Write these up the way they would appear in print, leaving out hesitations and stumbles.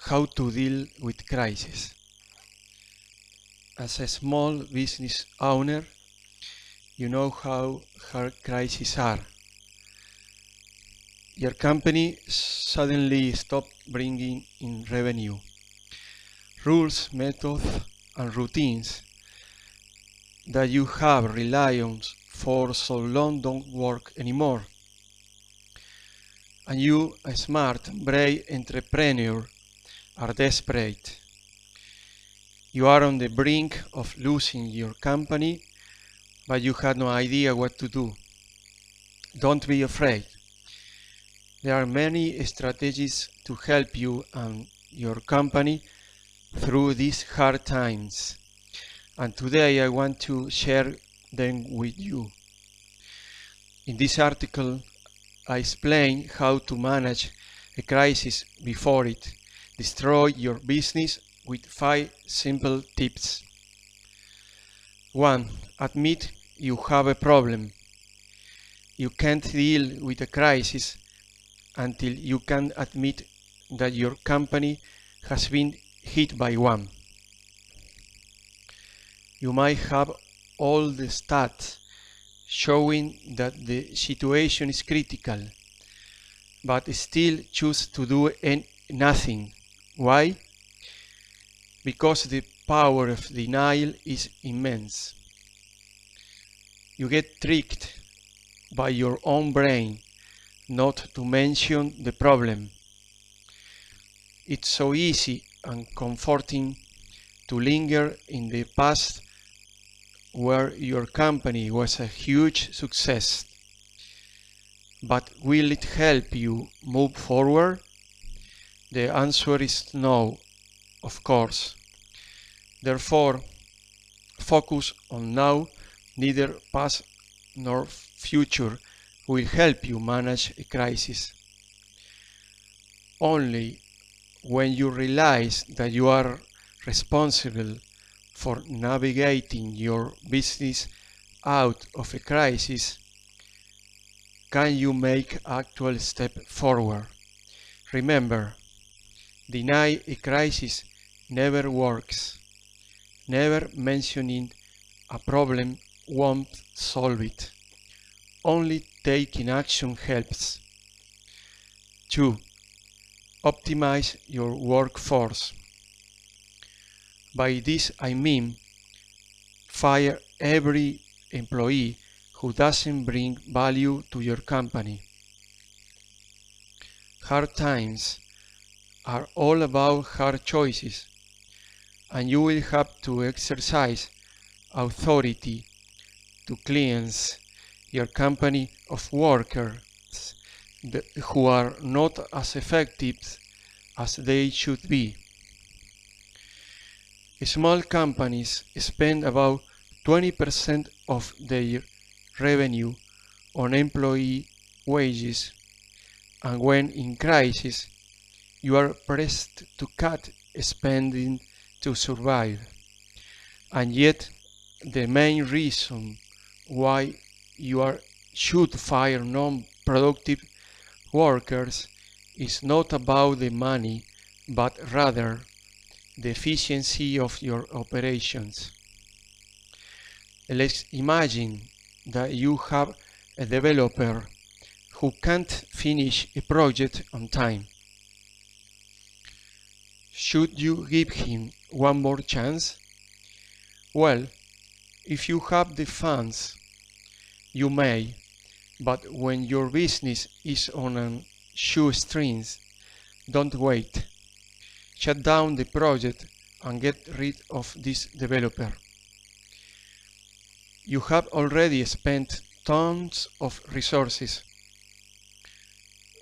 how to deal with crisis. As a small business owner, you know how hard crises are. Your company suddenly stopped bringing in revenue. Rules, methods, and routines that you have relied on for so long don't work anymore. And you, a smart, brave entrepreneur, are desperate. You are on the brink of losing your company, but you have no idea what to do. Don't be afraid. There are many strategies to help you and your company through these hard times, and today I want to share them with you. In this article, I explain how to manage a crisis before it destroys your business with 5 simple tips. 1. Admit you have a problem. You can't deal with a crisis until you can admit that your company has been hit by one. You might have all the stats showing that the situation is critical, but still choose to do nothing. Why? Because the power of denial is immense. You get tricked by your own brain not to mention the problem. It's so easy and comforting to linger in the past where your company was a huge success. But will it help you move forward? The answer is no, of course. Therefore, focus on now. Neither past nor future will help you manage a crisis. Only when you realize that you are responsible for navigating your business out of a crisis can you make actual step forward. Remember, deny a crisis never works. Never mentioning a problem won't solve it. Only taking action helps. 2. Optimize your workforce. By this I mean fire every employee who doesn't bring value to your company. Hard times are all about hard choices, and you will have to exercise authority to cleanse your company of workers who are not as effective as they should be. Small companies spend about 20% of their revenue on employee wages, and when in crisis, you are pressed to cut spending to survive. And yet, the main reason why you should fire non-productive workers is not about the money, but rather the efficiency of your operations. Let's imagine that you have a developer who can't finish a project on time. Should you give him one more chance? Well, if you have the funds, you may, but when your business is on shoestrings, don't wait. Shut down the project and get rid of this developer. You have already spent tons of resources.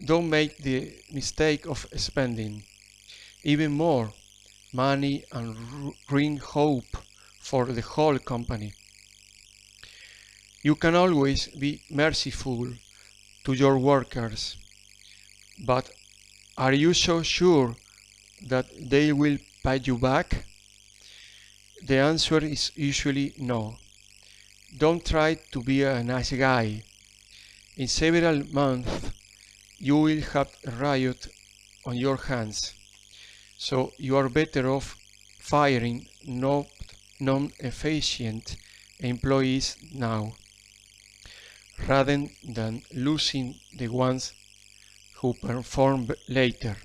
Don't make the mistake of spending even more money and ruin hope for the whole company. You can always be merciful to your workers, but are you so sure that they will pay you back? The answer is usually no. Don't try to be a nice guy. In several months, you will have a riot on your hands. So you are better off firing non-efficient employees now, rather than losing the ones who perform later.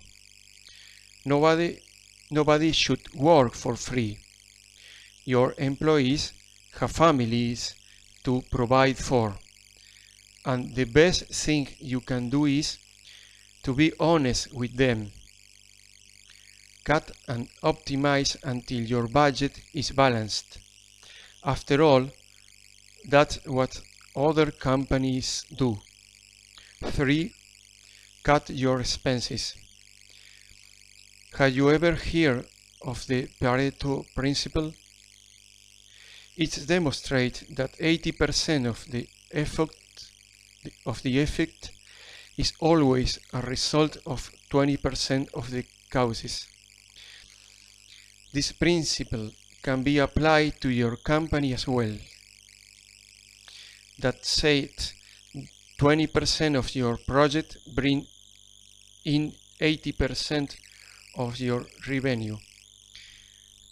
Nobody should work for free. Your employees have families to provide for, and the best thing you can do is to be honest with them. Cut and optimize until your budget is balanced. After all, that's what other companies do. 3. Cut your expenses. Have you ever heard of the Pareto principle? It demonstrates that 80% of the effect is always a result of 20% of the causes. This principle can be applied to your company as well. That said, 20% of your project bring in 80% of your revenue.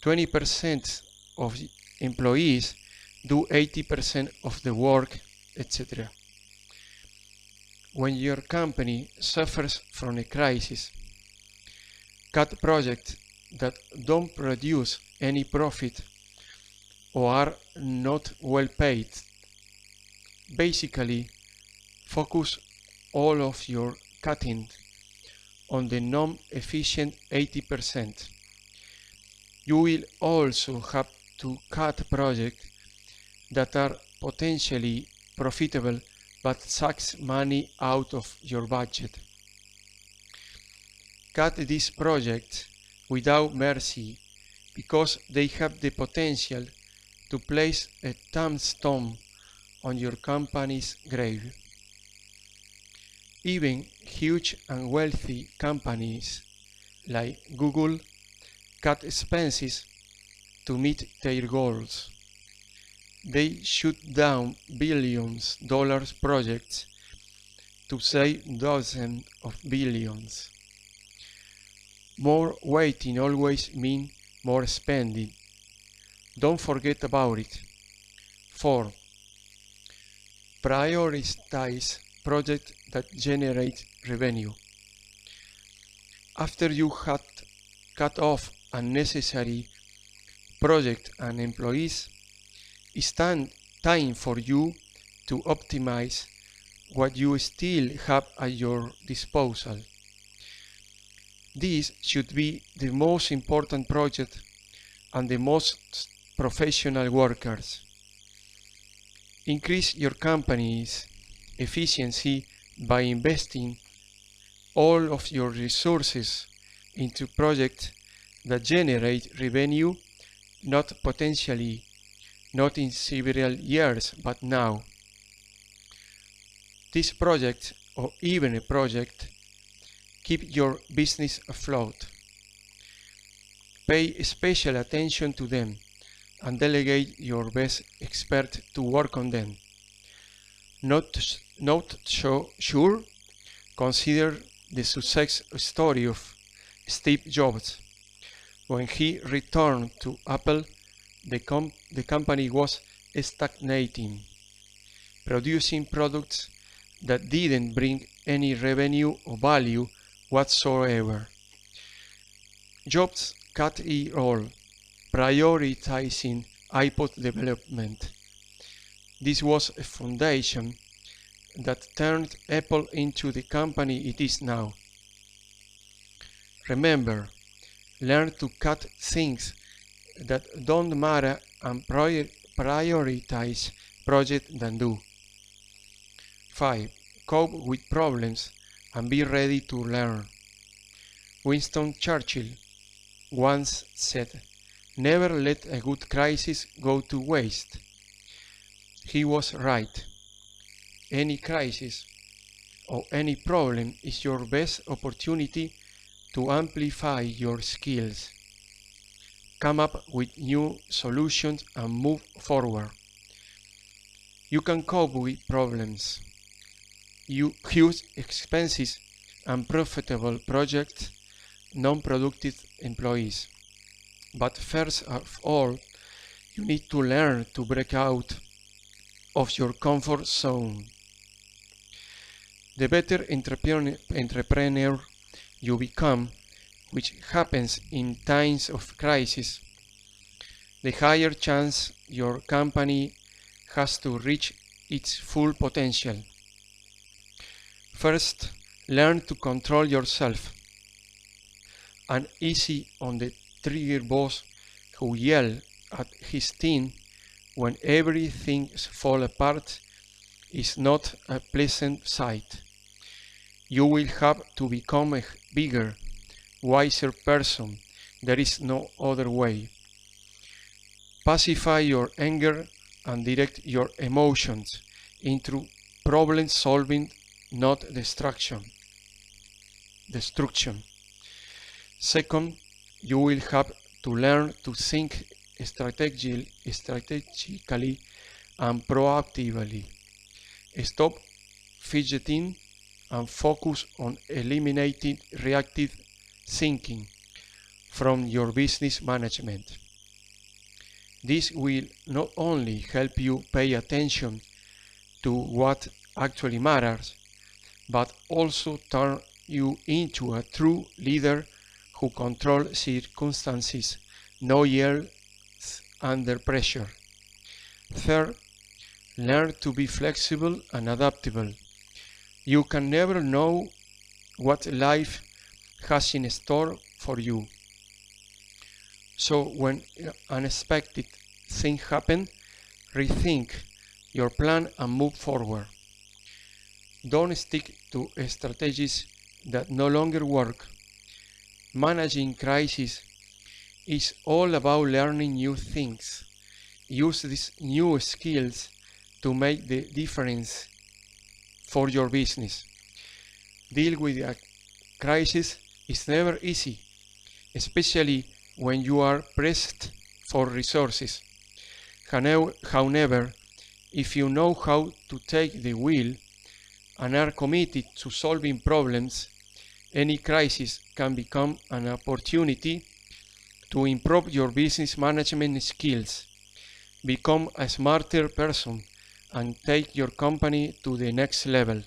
20% of employees do 80% of the work, etc. When your company suffers from a crisis, cut projects that don't produce any profit or are not well paid. Basically, focus all of your cutting on the non-efficient 80%. You will also have to cut projects that are potentially profitable but sucks money out of your budget. Cut these projects without mercy because they have the potential to place a tombstone on your company's grave. Even huge and wealthy companies like Google cut expenses to meet their goals. They shoot down billions-dollar projects to save dozens of billions. More waiting always means more spending. Don't forget about it. 4. Prioritize projects that generate revenue. After you had cut off unnecessary projects and employees, it's time for you to optimize what you still have at your disposal. This should be the most important project and the most professional workers. Increase your company's efficiency by investing all of your resources into projects that generate revenue, not in several years, but now. This project, or even a project, keep your business afloat. Pay special attention to them and delegate your best expert to work on them. Not so sure? Consider the success story of Steve Jobs. When he returned to Apple, the company was stagnating, producing products that didn't bring any revenue or value whatsoever. Jobs cut it all, prioritizing iPod development. This was a foundation that turned Apple into the company it is now. Remember, learn to cut things that don't matter and prioritize projects that do. 5. Cope with problems and be ready to learn. Winston Churchill once said, "Never let a good crisis go to waste." He was right. Any crisis or any problem is your best opportunity to amplify your skills. Come up with new solutions and move forward. You can cope with problems. Huge expenses and profitable projects non-productive employees. But first of all, you need to learn to break out of your comfort zone. The better entrepreneur you become, which happens in times of crisis, the higher chance your company has to reach its full potential. First, learn to control yourself. An easy on the trigger boss who yells at his team when everything falls apart is not a pleasant sight. You will have to become a bigger, wiser person. There is no other way. Pacify your anger and direct your emotions into problem solving, not destruction. Second, you will have to learn to think strategically and proactively. Stop fidgeting and focus on eliminating reactive thinking from your business management. This will not only help you pay attention to what actually matters, but also turn you into a true leader who controls circumstances, no yells under pressure. Third, learn to be flexible and adaptable. You can never know what life has in store for you. So when unexpected things happen, rethink your plan and move forward. Don't stick to strategies that no longer work. Managing crisis is all about learning new things. Use these new skills to make the difference for your business. Deal with a crisis is never easy, especially when you are pressed for resources. However, if you know how to take the wheel and are committed to solving problems, any crisis can become an opportunity to improve your business management skills, become a smarter person, and take your company to the next level.